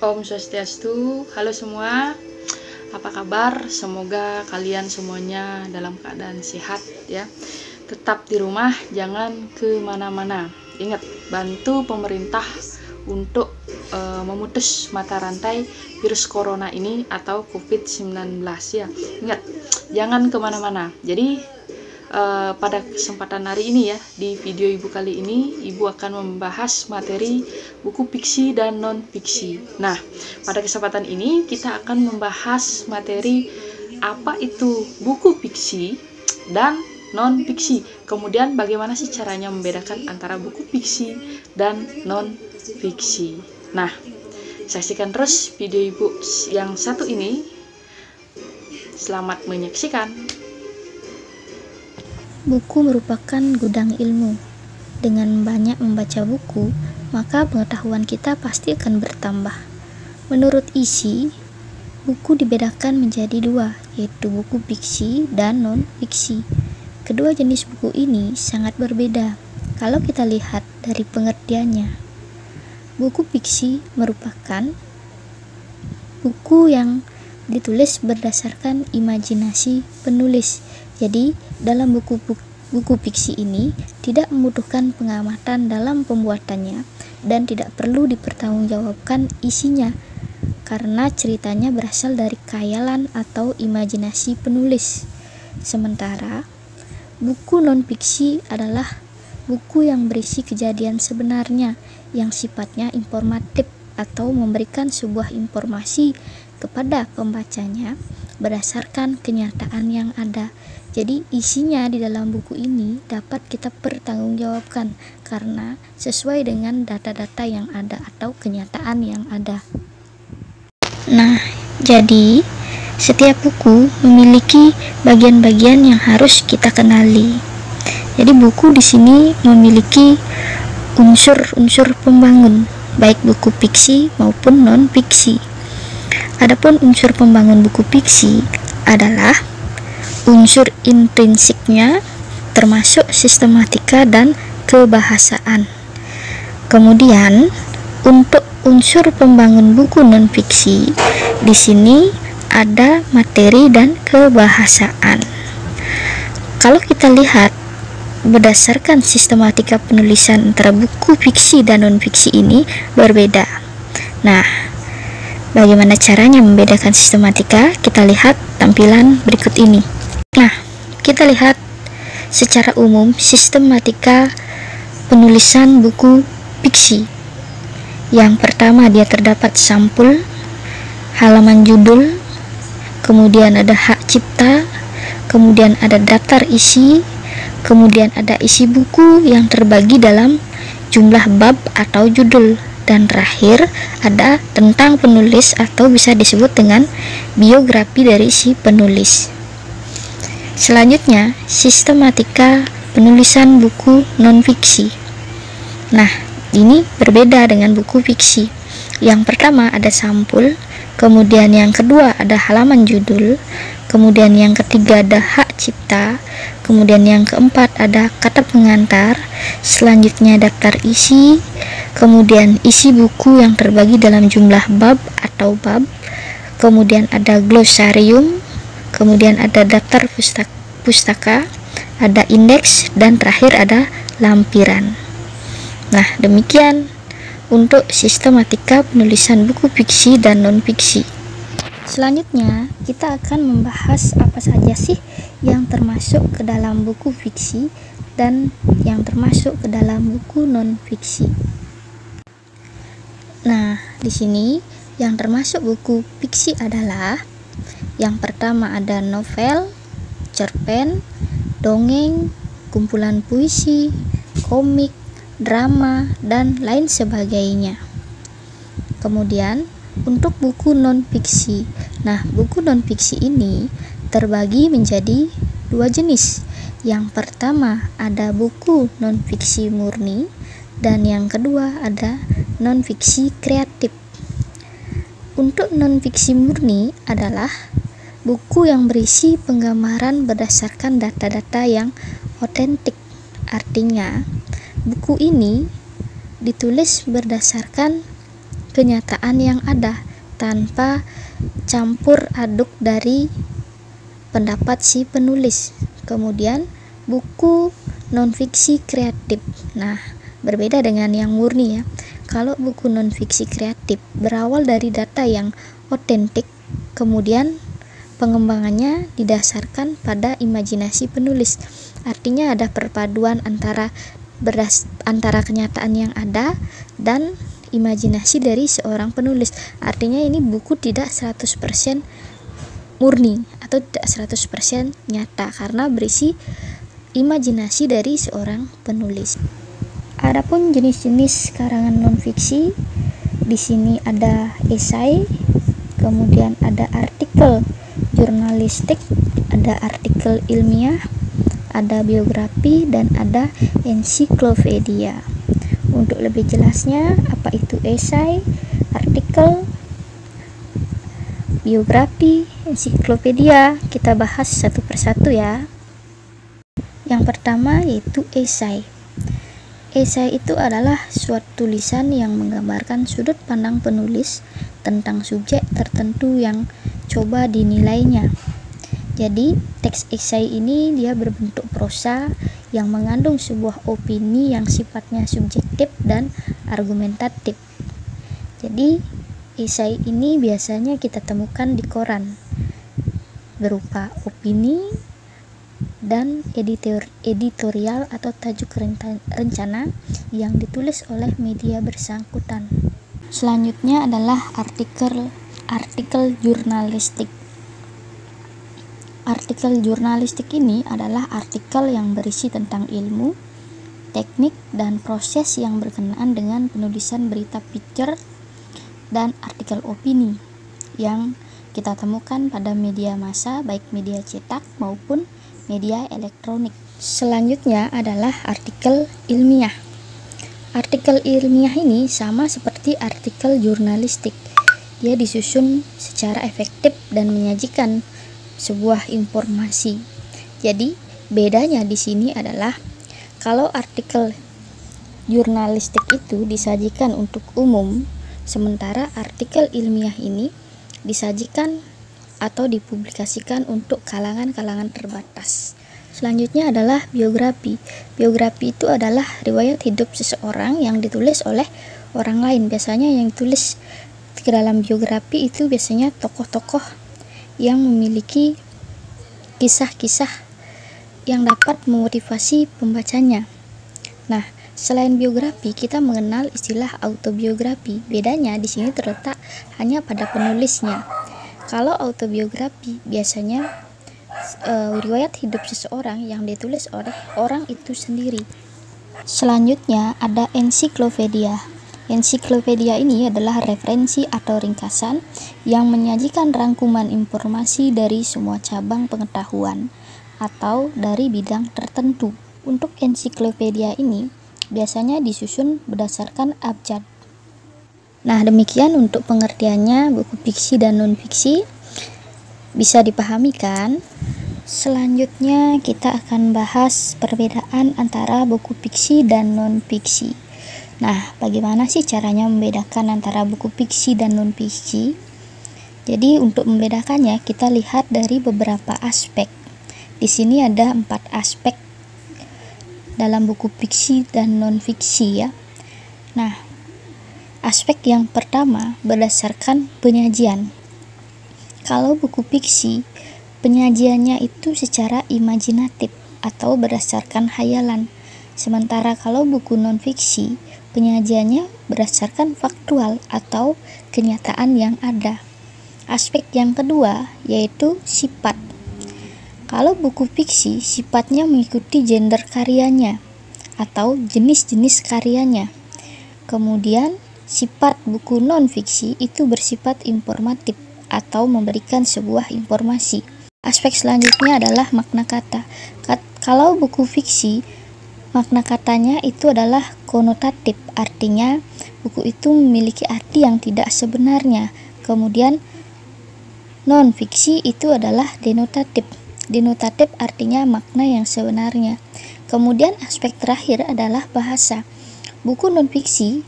Om Swastiastu, halo semua, apa kabar? Semoga kalian semuanya dalam keadaan sehat ya. Tetap di rumah, jangan kemana-mana. Ingat, bantu pemerintah untuk memutus mata rantai virus corona ini atau COVID-19 ya. Ingat, jangan kemana-mana. Jadi pada kesempatan hari ini ya, di video ibu kali ini ibu akan membahas materi buku fiksi dan non fiksi. Nah, pada kesempatan ini kita akan membahas materi apa itu buku fiksi dan non fiksi, kemudian bagaimana sih caranya membedakan antara buku fiksi dan non fiksi. Nah, saksikan terus video ibu yang satu ini. Selamat menyaksikan. Buku merupakan gudang ilmu. Dengan banyak membaca buku, maka pengetahuan kita pasti akan bertambah. Menurut isi, buku dibedakan menjadi dua, yaitu buku fiksi dan non-fiksi. Kedua jenis buku ini sangat berbeda kalau kita lihat dari pengertiannya. Buku fiksi merupakan buku yang ditulis berdasarkan imajinasi penulis. Jadi, dalam buku fiksi ini tidak membutuhkan pengamatan dalam pembuatannya dan tidak perlu dipertanggungjawabkan isinya karena ceritanya berasal dari khayalan atau imajinasi penulis. Sementara, buku non-fiksi adalah buku yang berisi kejadian sebenarnya yang sifatnya informatif atau memberikan sebuah informasi kepada pembacanya berdasarkan kenyataan yang ada. Jadi isinya di dalam buku ini dapat kita pertanggungjawabkan karena sesuai dengan data-data yang ada atau kenyataan yang ada. Nah, jadi setiap buku memiliki bagian-bagian yang harus kita kenali. Jadi buku di sini memiliki unsur-unsur pembangun, baik buku fiksi maupun non-fiksi. Adapun unsur pembangun buku fiksi adalah unsur intrinsiknya, termasuk sistematika dan kebahasaan. Kemudian, untuk unsur pembangun buku non-fiksi, di sini ada materi dan kebahasaan. Kalau kita lihat berdasarkan sistematika penulisan antara buku fiksi dan non-fiksi ini berbeda. Nah, bagaimana caranya membedakan sistematika? Kita lihat tampilan berikut ini. Nah, kita lihat secara umum sistematika penulisan buku fiksi. Yang pertama, dia terdapat sampul, halaman judul, kemudian ada hak cipta, kemudian ada daftar isi, kemudian ada isi buku yang terbagi dalam jumlah bab atau judul, dan terakhir ada tentang penulis atau bisa disebut dengan biografi dari si penulis. Selanjutnya, sistematika penulisan buku non-fiksi. Nah, ini berbeda dengan buku fiksi. Yang pertama ada sampul, kemudian yang kedua ada halaman judul, kemudian yang ketiga ada hak cipta, kemudian yang keempat ada kata pengantar, selanjutnya daftar isi, kemudian isi buku yang terbagi dalam jumlah bab atau bab, kemudian ada glosarium, kemudian ada daftar pustaka, ada indeks, dan terakhir ada lampiran. Nah, demikian untuk sistematika penulisan buku fiksi dan non-fiksi. Selanjutnya, kita akan membahas apa saja sih yang termasuk ke dalam buku fiksi dan yang termasuk ke dalam buku non-fiksi. Nah, di sini yang termasuk buku fiksi adalah yang pertama ada novel, cerpen, dongeng, kumpulan puisi, komik, drama, dan lain sebagainya. Kemudian untuk buku non-fiksi. Nah, buku non-fiksi ini terbagi menjadi dua jenis. Yang pertama ada buku non-fiksi murni dan yang kedua ada non-fiksi kreatif. Untuk non-fiksi murni adalah buku yang berisi penggambaran berdasarkan data-data yang otentik. Artinya, buku ini ditulis berdasarkan kenyataan yang ada tanpa campur aduk dari pendapat si penulis. Kemudian buku non-fiksi kreatif. Nah, berbeda dengan yang murni ya. Kalau buku non-fiksi kreatif berawal dari data yang otentik, kemudian pengembangannya didasarkan pada imajinasi penulis. Artinya ada perpaduan antara kenyataan yang ada dan imajinasi dari seorang penulis. Artinya ini buku tidak 100% murni atau tidak 100% nyata karena berisi imajinasi dari seorang penulis. Adapun jenis-jenis karangan non-fiksi, di sini ada esai, kemudian ada artikel jurnalistik, ada artikel ilmiah, ada biografi, dan ada ensiklopedia. Untuk lebih jelasnya, apa itu esai, artikel, biografi, ensiklopedia, kita bahas satu persatu ya. Yang pertama yaitu esai. Esai itu adalah suatu tulisan yang menggambarkan sudut pandang penulis tentang subjek tertentu yang coba dinilainya. Jadi, teks esai ini dia berbentuk prosa yang mengandung sebuah opini yang sifatnya subjektif dan argumentatif. Jadi, esai ini biasanya kita temukan di koran berupa opini dan editorial atau tajuk rencana yang ditulis oleh media bersangkutan. Selanjutnya adalah artikel jurnalistik. Artikel jurnalistik ini adalah artikel yang berisi tentang ilmu, teknik, dan proses yang berkenaan dengan penulisan berita feature dan artikel opini yang kita temukan pada media massa, baik media cetak maupun media elektronik. Selanjutnya adalah artikel ilmiah. Artikel ilmiah ini sama seperti artikel jurnalistik. Dia disusun secara efektif dan menyajikan sebuah informasi. Jadi, bedanya di sini adalah kalau artikel jurnalistik itu disajikan untuk umum, sementara artikel ilmiah ini disajikan atau dipublikasikan untuk kalangan-kalangan terbatas. Selanjutnya adalah biografi. Biografi itu adalah riwayat hidup seseorang yang ditulis oleh orang lain. Biasanya yang ditulis ke dalam biografi itu biasanya tokoh-tokoh yang memiliki kisah-kisah yang dapat memotivasi pembacanya. Nah, selain biografi, kita mengenal istilah autobiografi. Bedanya di sini terletak hanya pada penulisnya. Kalau autobiografi biasanya riwayat hidup seseorang yang ditulis oleh orang itu sendiri. Selanjutnya ada ensiklopedia. Ensiklopedia ini adalah referensi atau ringkasan yang menyajikan rangkuman informasi dari semua cabang pengetahuan atau dari bidang tertentu. Untuk ensiklopedia ini biasanya disusun berdasarkan abjad. Nah, demikian untuk pengertiannya buku fiksi dan non-fiksi. Bisa dipahami kan? Selanjutnya kita akan bahas perbedaan antara buku fiksi dan non-fiksi. Nah, bagaimana sih caranya membedakan antara buku fiksi dan non-fiksi? Jadi, untuk membedakannya kita lihat dari beberapa aspek. Di sini ada 4 aspek dalam buku fiksi dan non-fiksi ya. Nah, aspek yang pertama berdasarkan penyajian. Kalau buku fiksi, penyajiannya itu secara imajinatif atau berdasarkan hayalan. Sementara kalau buku non-fiksi, penyajiannya berdasarkan faktual atau kenyataan yang ada. Aspek yang kedua yaitu sifat. Kalau buku fiksi, sifatnya mengikuti genre karyanya atau jenis-jenis karyanya. Kemudian, sifat buku non-fiksi itu bersifat informatif atau memberikan sebuah informasi. Aspek selanjutnya adalah makna kata. Kalau buku fiksi, makna katanya itu adalah konotatif, artinya buku itu memiliki arti yang tidak sebenarnya. Kemudian non-fiksi itu adalah denotatif. Denotatif artinya makna yang sebenarnya. Kemudian aspek terakhir adalah bahasa. Buku non-fiksi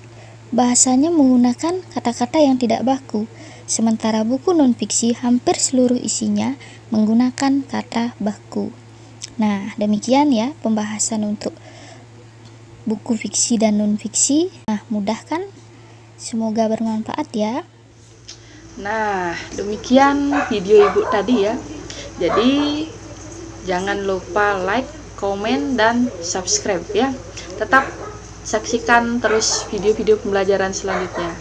bahasanya menggunakan kata-kata yang tidak baku, sementara buku non-fiksi hampir seluruh isinya menggunakan kata baku. Nah, demikian ya pembahasan untuk buku fiksi dan non-fiksi. Nah, mudah kan? Semoga bermanfaat ya. Nah, demikian video Ibu tadi ya. Jadi, jangan lupa like, komen, dan subscribe ya. Tetap saksikan terus video-video pembelajaran selanjutnya.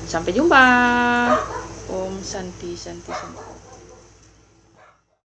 Sampai jumpa. Om Santi Santi Santi.